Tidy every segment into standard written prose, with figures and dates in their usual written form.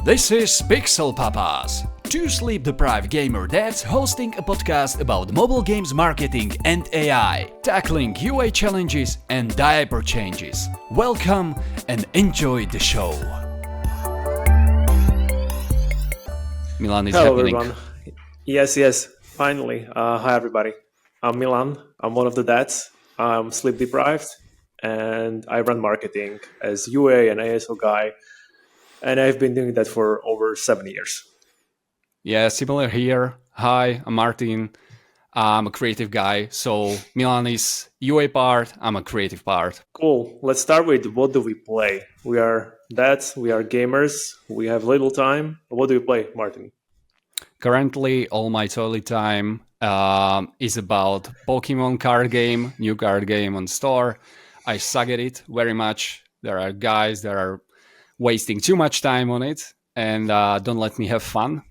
This is Pixel Papas, two sleep-deprived gamer dads hosting a podcast about mobile games marketing and AI, tackling UA challenges and diaper changes. Welcome and enjoy the show. Milan is Hello, happening. everyone. Yes, finally. Hi, everybody. I'm Milan. I'm one of the dads. I'm sleep deprived, and I run marketing as UA and ASO guy, and I've been doing that for over 7 years. Yeah, similar here. Hi, I'm Martin. I'm a creative guy. So Milan is UA part, I'm a creative part. Cool. Let's start with what do we play? We are dads, we are gamers, we have little time. What do you play, Martin? Currently, all my toilet time is about Pokemon card game, new card game on store. I suck at it very much. There are guys that are wasting too much time on it and don't let me have fun.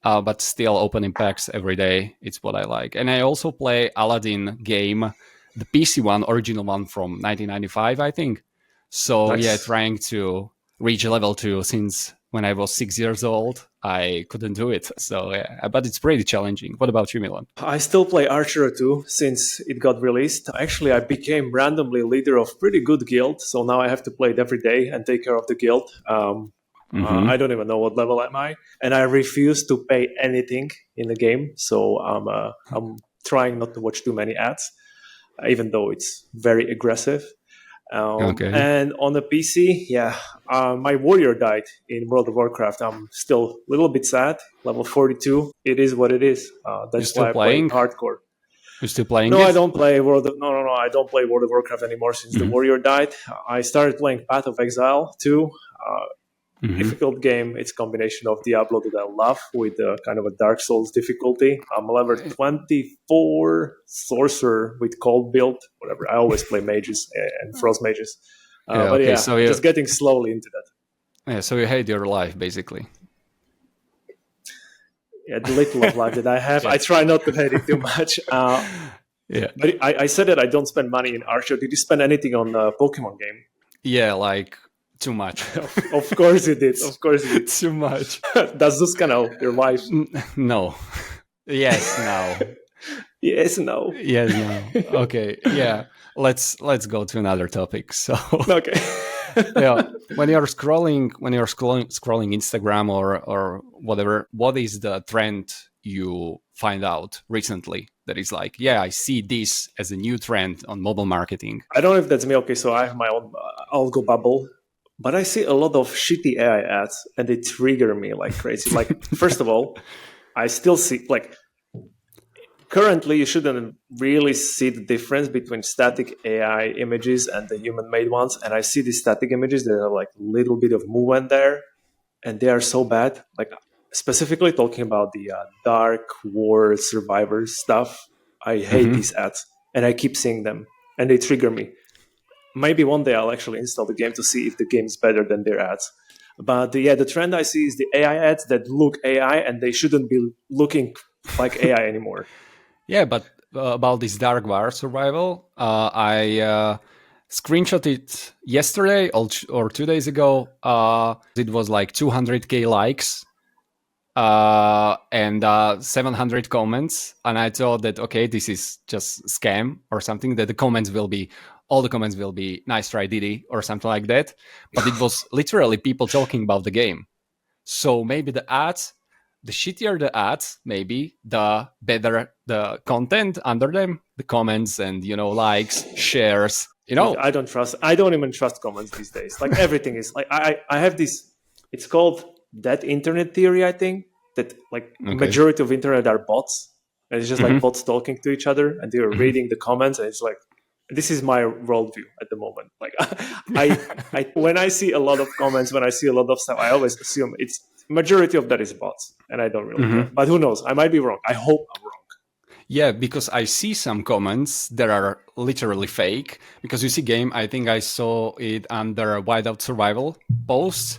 But still opening packs every day. It's what I like. And I also play Aladdin game, the PC one, original one from 1995, I think. So Nice. yeah, trying to reach level 2 since when I was 6 years old. I couldn't do it. So yeah, but it's pretty challenging. What about you, Milan? I still play Archer 2 since it got released. Actually, I became randomly leader of pretty good guild, so now I have to play it every day and take care of the guild. I don't even know what level am I, and I refuse to pay anything in the game. So I'm trying not to watch too many ads, even though it's very aggressive. Okay. And on the PC, my warrior died in World of Warcraft. I'm still a little bit sad. Level 42. It is what it is. That's still why I playing? play hardcore. You're still playing No, it? I don't play No, I don't play World of Warcraft anymore since the warrior died. I started playing Path of Exile 2. Difficult game. It's a combination of Diablo that I love with kind of a Dark Souls difficulty. I'm level 24 sorcerer with cold build, whatever. I always play mages and frost mages. So just getting slowly into that. Yeah, so you hate your life, basically. Yeah, the little of life that I have, I try not to hate it too much. Yeah. But I said that I don't spend money in Archer. Did you spend anything on the Pokemon game? Yeah, like too much. Of course you did. Of course you did. Too much. Does this kind of your life? No. Yes, no. Yes, no. Yes, no. Okay, yeah. Let's go to another topic. So, Okay. yeah, when you're scrolling Instagram or whatever, what is the trend you find out recently that is like, yeah, I see this as a new trend on mobile marketing? I don't know if that's me. Okay, so I have my own algo bubble, but I see a lot of shitty AI ads, and they trigger me like crazy. Like, first of all, I still see like. Currently, you shouldn't really see the difference between static AI images and the human-made ones. And I see these static images that are like a little bit of movement there, and they are so bad. Like specifically talking about the Dark War Survivors stuff. I hate these ads, and I keep seeing them, and they trigger me. Maybe one day I'll actually install the game to see if the game is better than their ads. But the trend I see is the AI ads that look AI, and they shouldn't be looking like AI anymore. Yeah, but about this Dark War Survival, I screenshot it yesterday or 2 days ago. It was like 200k likes and 700 comments, and I thought that okay, this is just scam or something. That all the comments will be nice try Diddy or something like that. But it was literally people talking about the game. So maybe the shittier the ads, maybe the better the content under them, the comments and likes, shares. I don't even trust comments these days. Like everything is like I have this. It's called that internet theory. I think that like majority of internet are bots, and it's just like bots talking to each other, and they're reading the comments, and it's like this is my worldview at the moment. Like I when I see a lot of comments, when I see a lot of stuff, I always assume it's majority of that is bots, and I don't really care. But who knows? I might be wrong. I hope I'm wrong. Yeah, because I see some comments that are literally fake. Because you see game, I think I saw it under Whiteout Survival posts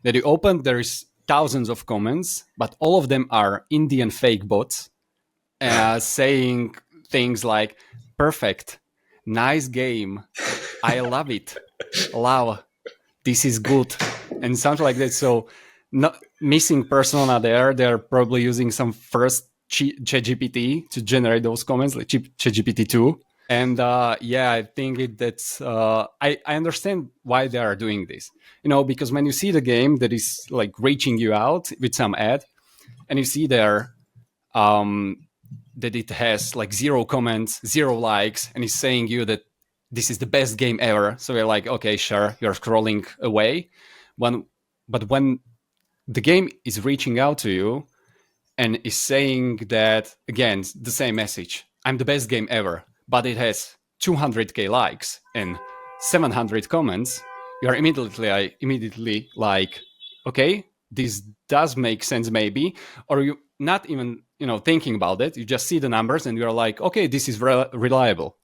that you opened. There is thousands of comments, but all of them are Indian fake bots saying things like, perfect, nice game, I love it, wow, this is good, and something like that. So not missing persona there. They're probably using some first ChatGPT to generate those comments, like ChatGPT 2. And yeah, I think that's I understand why they are doing this. Because when you see the game that is like reaching you out with some ad, and you see there that it has like 0 comments, 0 likes, and it's saying you that this is the best game ever. So you're like, okay, sure, you're scrolling away. But when the game is reaching out to you and is saying that, again, the same message, I'm the best game ever, but it has 200k likes and 700 comments, you're immediately like, okay, this does make sense maybe. Or you not even thinking about it, you just see the numbers and you're like, okay, this is reliable.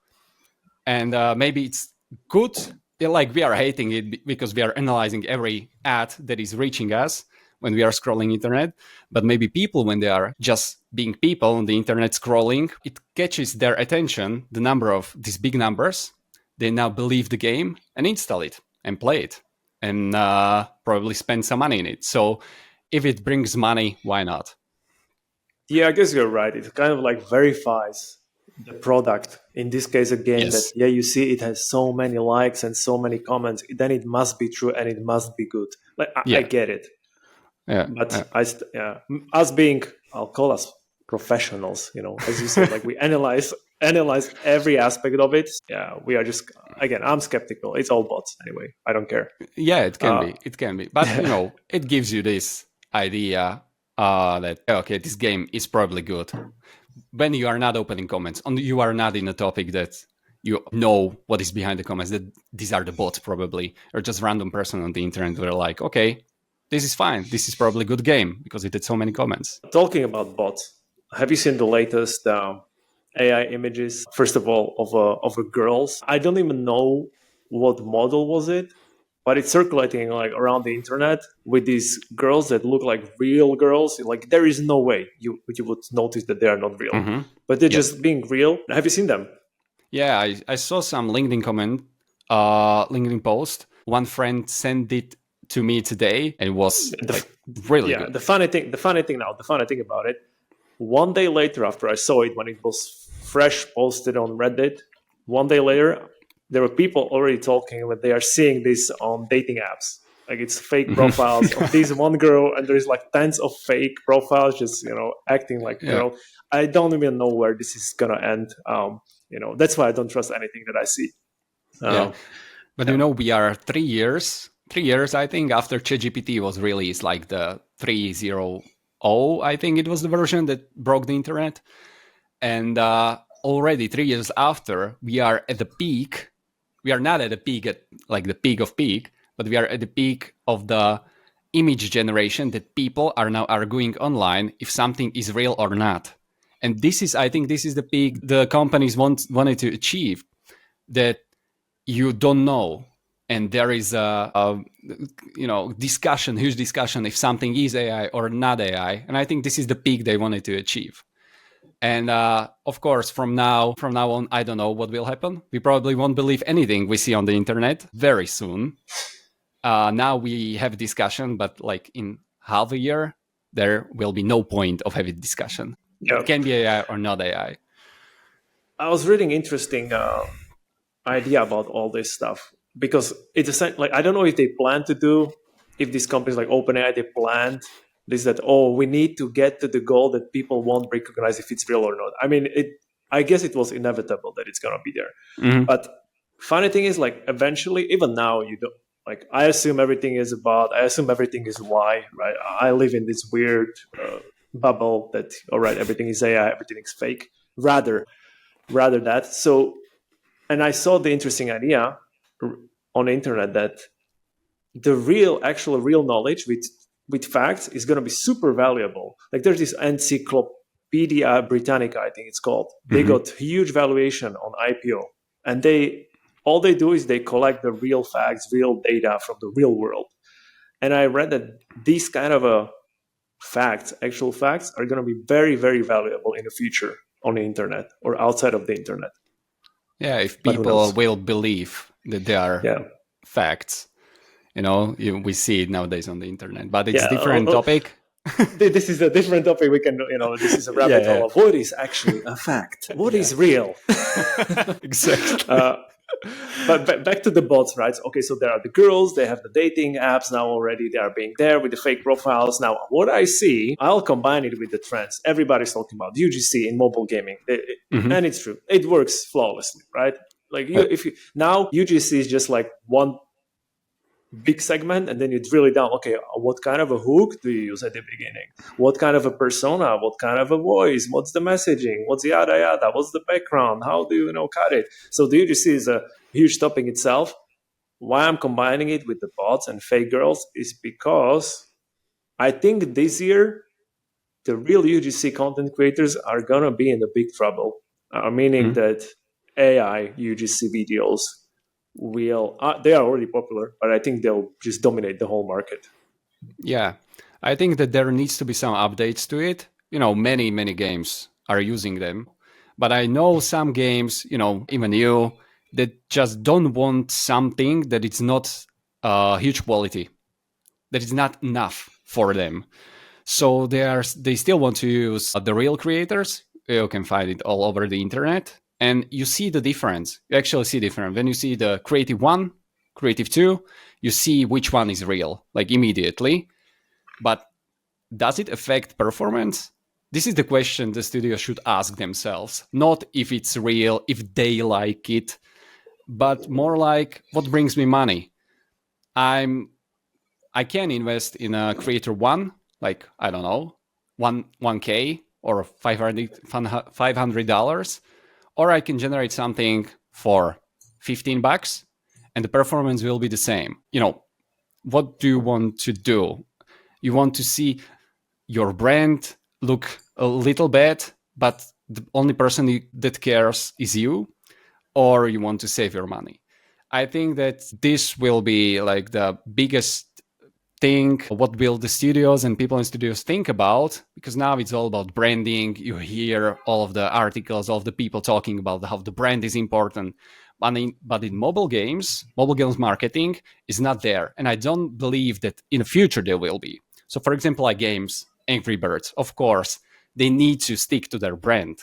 And maybe it's good. Like, we are hating it because we are analyzing every ad that is reaching us when we are scrolling internet. But maybe people, when they are just being people on the internet scrolling, it catches their attention, the number of these big numbers. They now believe the game and install it and play it and probably spend some money in it. So if it brings money, why not? Yeah, I guess you're right. It kind of like verifies the product. In this case, again, Yes. that, yeah, you see it has so many likes and so many comments, then it must be true and it must be good. Like, I Yeah. get it. Yeah. But us being, I'll call us professionals, as you said, like we analyze every aspect of it. Yeah, we are just, again, I'm skeptical. It's all bots anyway. I don't care. Yeah, it can be. But, it gives you this idea that, okay, this game is probably good. When you are not opening comments, and you are not in a topic that you know what is behind the comments, that these are the bots probably, or just random person on the internet who are like, okay, this is fine. This is probably a good game because it had so many comments. Talking about bots, have you seen the latest AI images? First of all, of a girls. I don't even know what model was it, but it's circulating like around the internet with these girls that look like real girls. Like, there is no way you would notice that they are not real, but they're just being real. Have you seen them? Yeah, I saw some LinkedIn LinkedIn post. One friend sent it to me today, and it was really good. The funny thing about it, one day later after I saw it, when it was fresh posted on Reddit, one day later, there were people already talking that they are seeing this on dating apps. Like, it's fake profiles of this one girl, and there's like tons of fake profiles just, acting like girl. I don't even know where this is gonna end. That's why I don't trust anything that I see. But we are 3 years, I think, after ChatGPT was released, like the 3.0, I think it was the version that broke the internet. And already 3 years after, we are at the peak. We are not at the peak at like the peak of peak, but we are at the peak of the image generation that people are now arguing online if something is real or not. And I think this is the peak the companies wanted to achieve, that you don't know. And there is a huge discussion if something is AI or not AI. And I think this is the peak they wanted to achieve. And of course, from now on, I don't know what will happen. We probably won't believe anything we see on the internet very soon. Now we have a discussion, but like in half a year, there will be no point of having discussion. Yep. It can be AI or not AI. I was reading interesting idea about all this stuff, because it's like, I don't know if they plan to do, if these companies like OpenAI, they planned this, that, we need to get to the goal that people won't recognize if it's real or not. I mean, I guess it was inevitable that it's gonna be there. Mm-hmm. But funny thing is, like, eventually, even now, you don't, like, I assume everything is a bot. I assume everything is Y, right? I live in this weird bubble that, all right, everything is AI, everything is fake. Rather that. So, and I saw the interesting idea on the internet that the actual real knowledge with facts is going to be super valuable. Like, there's this Encyclopedia Britannica, I think it's called. They got huge valuation on IPO, and all they do is they collect the real facts, real data from the real world. And I read that these kind of actual facts, are going to be very, very valuable in the future on the internet or outside of the internet. Yeah, if people will believe that they are facts. We see it nowadays on the internet, but it's Yeah. different topic. This is a different topic. We can, this is a rabbit hole of what is actually a fact. What is real? Exactly. But back to the bots, right? Okay, so there are the girls. They have the dating apps now already. They are being there with the fake profiles. Now, what I see, I'll combine it with the trends. Everybody's talking about UGC in mobile gaming, and it's true. It works flawlessly, right? Like now UGC is just like one big segment, and then you drill it down. Okay, what kind of a hook do you use at the beginning? What kind of a persona? What kind of a voice? What's the messaging? What's yada yada? What's the background? How do you cut it? So the UGC is a huge topic itself. Why I'm combining it with the bots and fake girls is because I think this year the real UGC content creators are gonna be in a big trouble. Meaning that AI UGC videos they are already popular, but I think they'll just dominate the whole market. Yeah, I think that there needs to be some updates to it. Many games are using them, but I know some games, even you, that just don't want something that it's not huge quality, that is not enough for them. So they still want to use the real creators. You can find it all over the internet, and you see the difference. You actually see difference when you see the creative 1, creative 2. You see which one is real, like immediately. But does it affect performance? This is the question the studio should ask themselves. Not if it's real, if they like it, but more like what brings me money. I can invest in a creator 1, like I don't know, 1K or $500, or I can generate something for $15 and the performance will be the same. What do you want to do? You want to see your brand look a little bad, but the only person that cares is you, or you want to save your money? I think that this will be like the biggest thing. What will the studios and people in studios think about? Because now it's all about branding. You hear all of the articles, all of the people talking about how the brand is important. But in mobile games marketing is not there. And I don't believe that in the future there will be. So for example, like games, Angry Birds, of course, they need to stick to their brand,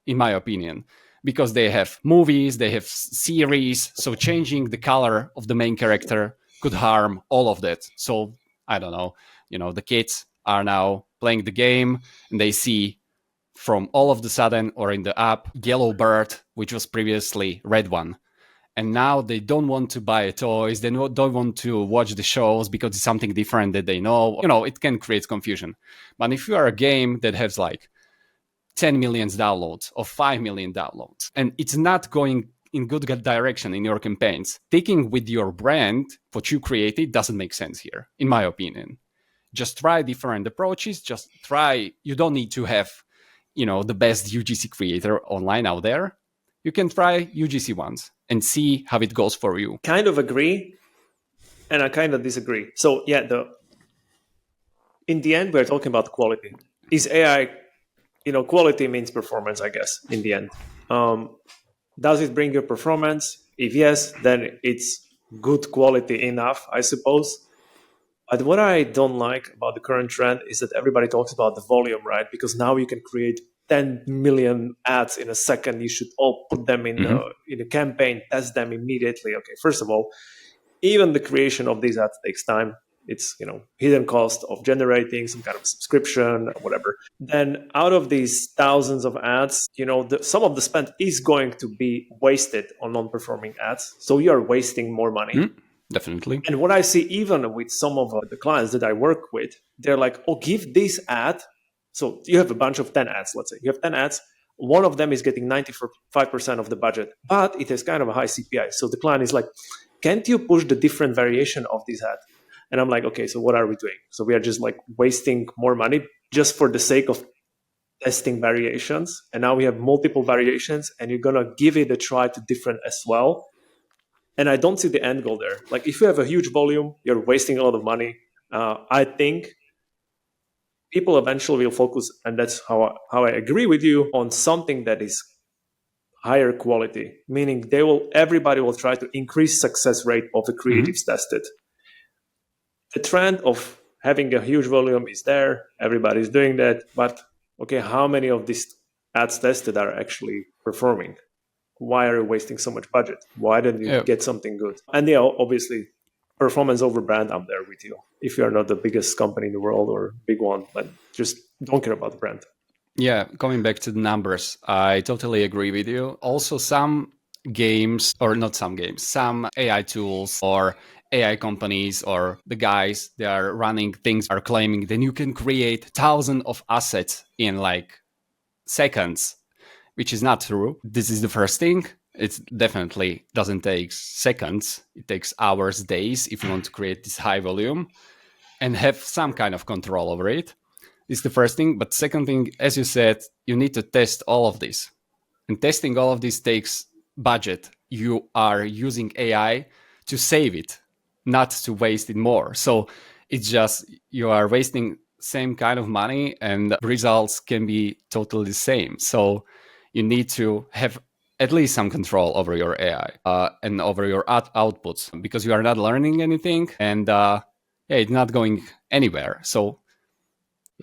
in my opinion, because they have movies, they have series. So changing the color of the main character could harm all of that. So I don't know, the kids are now playing the game and they see from all of the sudden, or in the app, yellow bird, which was previously red one. And now they don't want to buy toys. They don't want to watch the shows because it's something different that they know. It can create confusion. But if you are a game that has like 10 million downloads or 5 million downloads, and it's not going in good direction in your campaigns, sticking with your brand, what you created, doesn't make sense here, in my opinion. Just try different approaches. Just try. You don't need to have, the best UGC creator online out there. You can try UGC ones and see how it goes for you. Kind of agree, and I kind of disagree. So yeah, in the end, we're talking about quality. Is AI, quality means performance, I guess, in the end. Does it bring your performance? If yes, then it's good quality enough, I suppose. But what I don't like about the current trend is that everybody talks about the volume, right? Because now you can create 10 million ads in a second. You should all put them in a campaign, test them immediately. Okay, first of all, even the creation of these ads takes time. It's hidden cost of generating some kind of subscription or whatever. Then out of these thousands of ads, some of the spend is going to be wasted on non-performing ads. So you are wasting more money. Definitely. And what I see even with some of the clients that I work with, they're like, oh, give this ad. So you have a bunch of 10 ads, let's say. You have 10 ads. One of them is getting 95% of the budget, but it has kind of a high CPI. So the client is like, can't you push the different variation of these ads? And I'm like, okay, so what are we doing? So we are just like wasting more money just for the sake of testing variations. And now we have multiple variations and you're going to give it a try to different as well. And I don't see the end goal there. Like if you have a huge volume, you're wasting a lot of money. I think people eventually will focus, and that's how I agree with you, on something that is higher quality, meaning everybody will try to increase success rate of the creatives tested. the trend of having a huge volume is there. Everybody's doing that. But okay, how many of these ads tested are actually performing? Why are you wasting so much budget? Why don't you Yeah. get something good? And yeah, obviously, performance over brand, I'm there with you. If you are not the biggest company in the world or big one, then just don't care about the brand. Yeah, coming back to the numbers, I totally agree with you. Also, some games, or not some games, some AI tools or AI companies or the guys that are running things are claiming that you can create thousands of assets in like seconds, which is not true. This is the first thing. It definitely doesn't take seconds. It takes hours, days if you want to create this high volume and have some kind of control over it. This is the first thing. But second thing, as you said, you need to test all of this. And testing all of this takes budget. You are using AI to save it, not to waste it more. So it's just you are wasting same kind of money and results can be totally the same. So you need to have at least some control over your AI and over your outputs because you are not learning anything and yeah, it's not going anywhere. So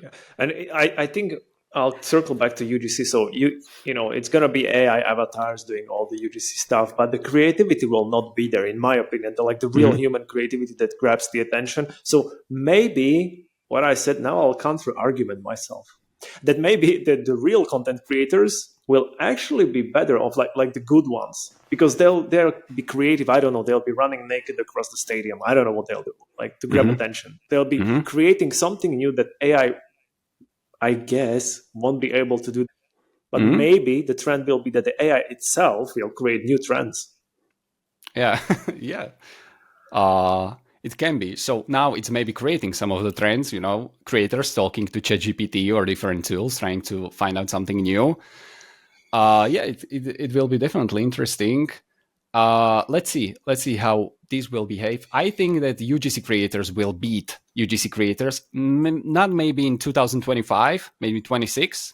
yeah, and I think I'll circle back to UGC. So you know it's gonna be AI avatars doing all the UGC stuff, but the creativity will not be there, in my opinion. The real human creativity that grabs the attention. So maybe what I said now, I'll counter argument myself that maybe the real content creators will actually be better off, like the good ones, because they'll be creative. I don't know, they'll be running naked across the stadium. I don't know what they'll do, like to grab attention. They'll be creating something new that AI, I guess, won't be able to do. But maybe the trend will be that the AI itself will create new trends. yeah, yeah. It can be. So now it's maybe creating some of the trends, you know, creators talking to ChatGPT or different tools, trying to find out something new. Yeah, it will be definitely interesting. Let's see how this will behave. I think that UGC creators will beat UGC creators, not maybe in 2025, maybe 26,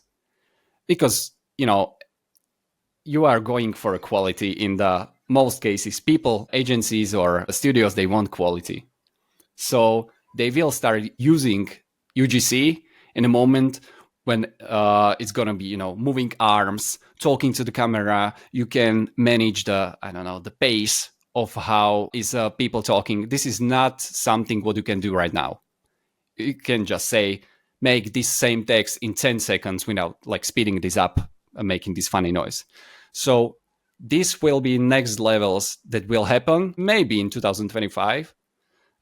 because you know you are going for a quality in the most cases. People, agencies, or studios, they want quality, so they will start using UGC in a moment when it's gonna be, you know, moving arms, talking to the camera. You can manage the, I don't know, the pace of how is people talking. This is not something what you can do right now. You can just say make this same text in 10 seconds without like speeding this up and making this funny noise. So this will be next levels that will happen maybe in 2025.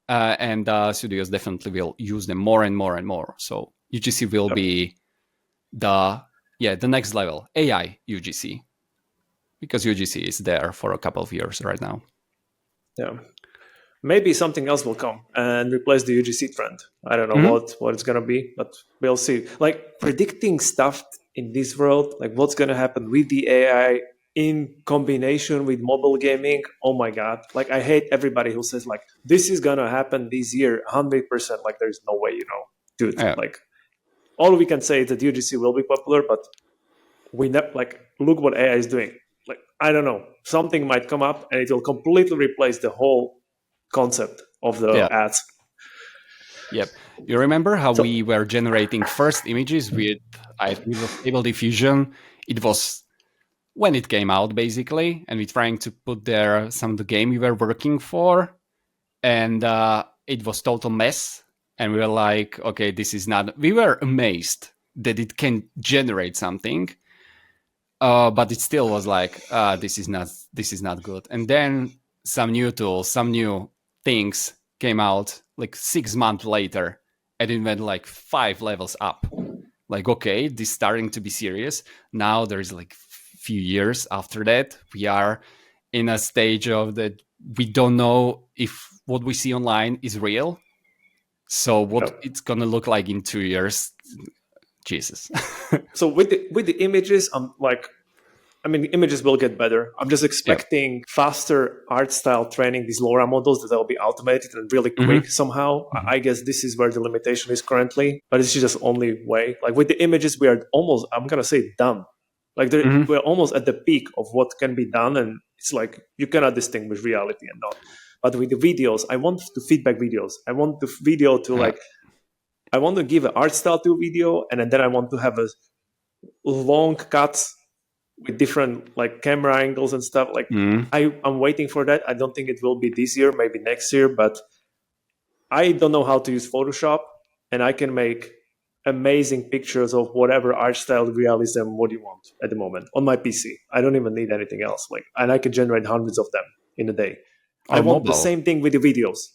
And studios definitely will use them more and more and more. So UGC will be the next level, AI UGC, because UGC is there for a couple of years right now. Yeah, maybe something else will come and replace the UGC trend. I don't know what it's gonna be, but we'll see. Like predicting stuff in this world, like what's gonna happen with the AI in combination with mobile gaming. Oh my god! Like I hate everybody who says like this is gonna happen this year, 100%. Like there's no way, you know, dude. Yeah. Like all we can say is that UGC will be popular, but we like look what AI is doing. Like I don't know, something might come up and it will completely replace the whole concept of the ads. Yep. You remember how we were generating first images with Stable Diffusion? It was when it came out, basically, and we're trying to put there some of the game we were working for, and it was total mess. And we were like, okay, this is not. We were amazed that it can generate something, but it still was like, this is not good. And then some new tools, some new things came out like 6 months later, and it went like 5 levels up. Like, okay, this is starting to be serious. Now there's like few years after that, we are in a stage of that we don't know if what we see online is real. So what it's gonna look like in 2 years, Jesus. So with the images, I'm like, I mean, images will get better. I'm just expecting faster art style training, these LoRa models that will be automated and really quick somehow. I guess this is where the limitation is currently, but it's just only way. Like with the images, we are almost, I'm going to say, done. Like we're almost at the peak of what can be done. And it's like, you cannot distinguish reality and not. But with the videos, I want to feedback videos. I want the video to I want to give an art style to a video, and then I want to have a long cuts with different like camera angles and stuff. Like I'm waiting for that. I don't think it will be this year, maybe next year, but I don't know how to use Photoshop, and I can make amazing pictures of whatever art style, realism, what you want at the moment on my PC. I don't even need anything else. And I can generate hundreds of them in a day. I want the same thing with the videos.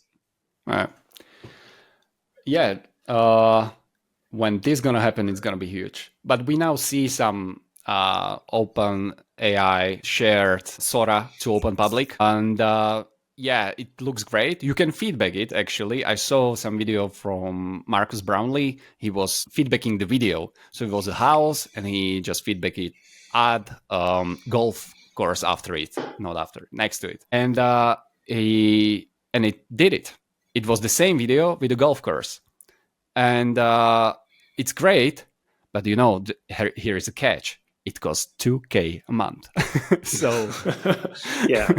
When this is gonna happen, it's gonna be huge. But we now see some open AI shared Sora to open public, and it looks great. You can feedback it, actually. I saw some video from Marcus Brownlee. He was feedbacking the video. So it was a house, and he just feedbacked it, add golf course after it, not after, next to it. And it did it. It was the same video with the golf course. And it's great, but here is a catch. It costs $2,000 a month. So yeah.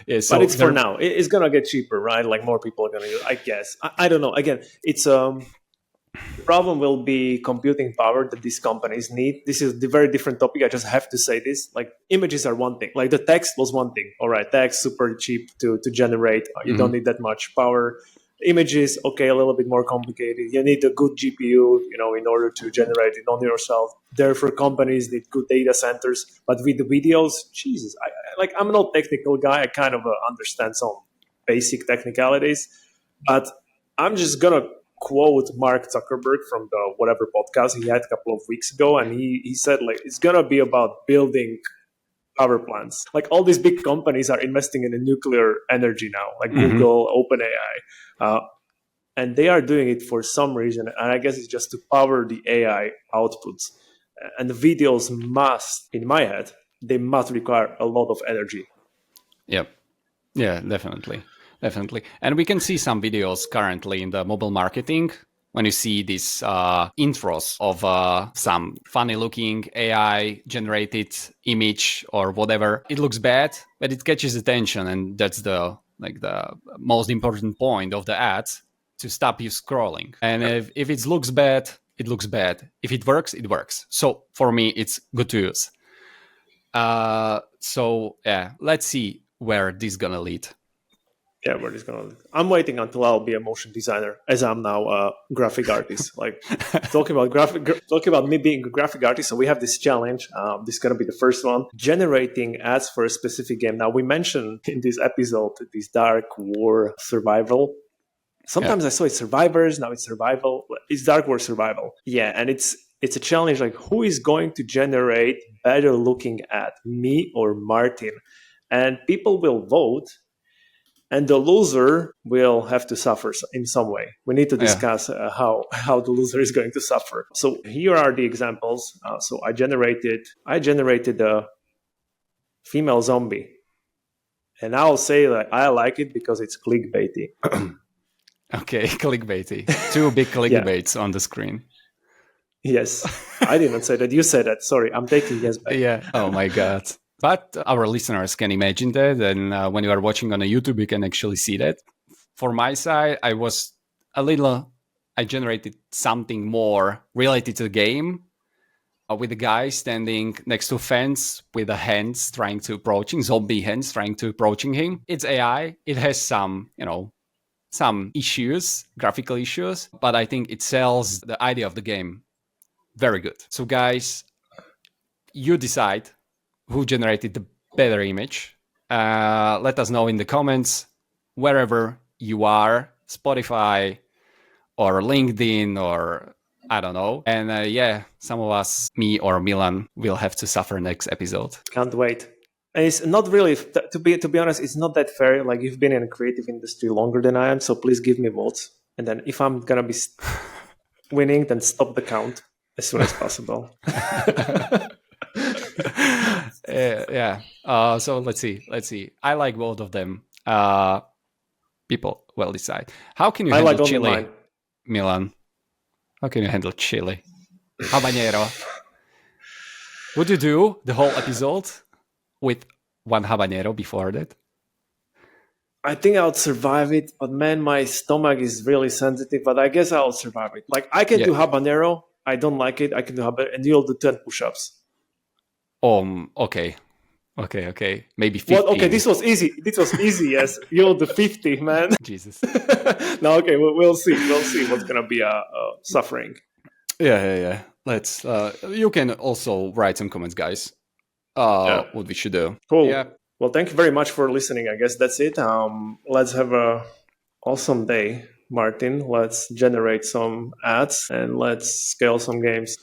Yeah, so but it's for now. It's gonna get cheaper, right? Like more people are gonna use. I guess. I don't know. Again, it's the problem will be computing power that these companies need. This is a very different topic. I just have to say this. Like images are one thing. Like the text was one thing. All right, text super cheap to generate. You don't need that much power. Images, okay, a little bit more complicated. You need a good GPU, in order to generate it on yourself. Therefore, companies need good data centers. But with the videos, Jesus, I'm not a technical guy. I kind of understand some basic technicalities. But I'm just gonna quote Mark Zuckerberg from the whatever podcast he had a couple of weeks ago, and he said it's gonna be about building power plants. Like all these big companies are investing in the nuclear energy now, like Google, OpenAI, and they are doing it for some reason. And I guess it's just to power the AI outputs. And the videos must, in my head, they must require a lot of energy. Yep. Yeah, definitely. And we can see some videos currently in the mobile marketing when you see these intros of some funny looking AI generated image or whatever. It looks bad, but it catches attention, and that's the most important point of the ads, to stop you scrolling. And if it looks bad, it looks bad. If it works, it works. So for me, it's good to use. Let's see where this is gonna lead. Yeah, where this gonna lead. I'm waiting until I'll be a motion designer, as I'm now a graphic artist. Talking about me being a graphic artist. So we have this challenge. This is gonna be the first one, generating ads for a specific game. Now we mentioned in this episode this Dark War survival. Sometimes I saw it's survivors. Now it's survival. It's Dark War survival. Yeah, and it's a challenge. Like, who is going to generate better looking ad, me or Martin? And people will vote. And the loser will have to suffer in some way. We need to discuss how the loser is going to suffer. So here are the examples. So I generated a female zombie, and I'll say that I like it because it's clickbaity. Okay, clickbaity. Two big clickbaits on the screen. Yes, I didn't say that. You said that. Sorry, I'm taking yes back. Yeah. Oh my God. But our listeners can imagine that, and when you are watching on a YouTube, you can actually see that. For my side, I generated something more related to the game, with the guy standing next to a fence with the hands trying to zombie hands trying to approaching him. It's AI. It has some issues, graphical issues, but I think it sells the idea of the game very good. So guys, you decide who generated the better image. Let us know in the comments, wherever you are, Spotify or LinkedIn or I don't know. And some of us, me or Milan, will have to suffer next episode. Can't wait. And it's not really, to be honest, it's not that fair. Like, you've been in the creative industry longer than I am, so please give me votes. And then if I'm going to be winning, then stop the count as soon as possible. So let's see. I like both of them. People will decide. How can you handle chili, Milan? How can you handle chili? Habanero. Would you do the whole episode with one habanero before that? I think I'll survive it, but man, my stomach is really sensitive. But I guess I'll survive it. Like I can do habanero. I don't like it. I can do habanero, and you'll do 10 push-ups. Okay. Maybe 50. Well, okay, this was easy. Yes, you'll do 50, man. Jesus. No, okay, we'll see. We'll see what's gonna be suffering. Yeah. Let's. You can also write some comments, guys. What we should do. Cool. Yeah. Well, thank you very much for listening. I guess that's it. Let's have a awesome day, Martin. Let's generate some ads and let's scale some games.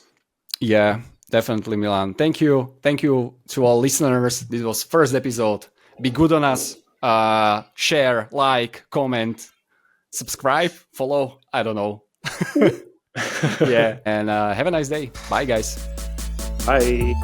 Yeah, definitely, Milan. Thank you to all listeners. This was first episode. Be good on us. Share, like, comment, subscribe, follow. I don't know. Yeah, and have a nice day. Bye, guys. Bye.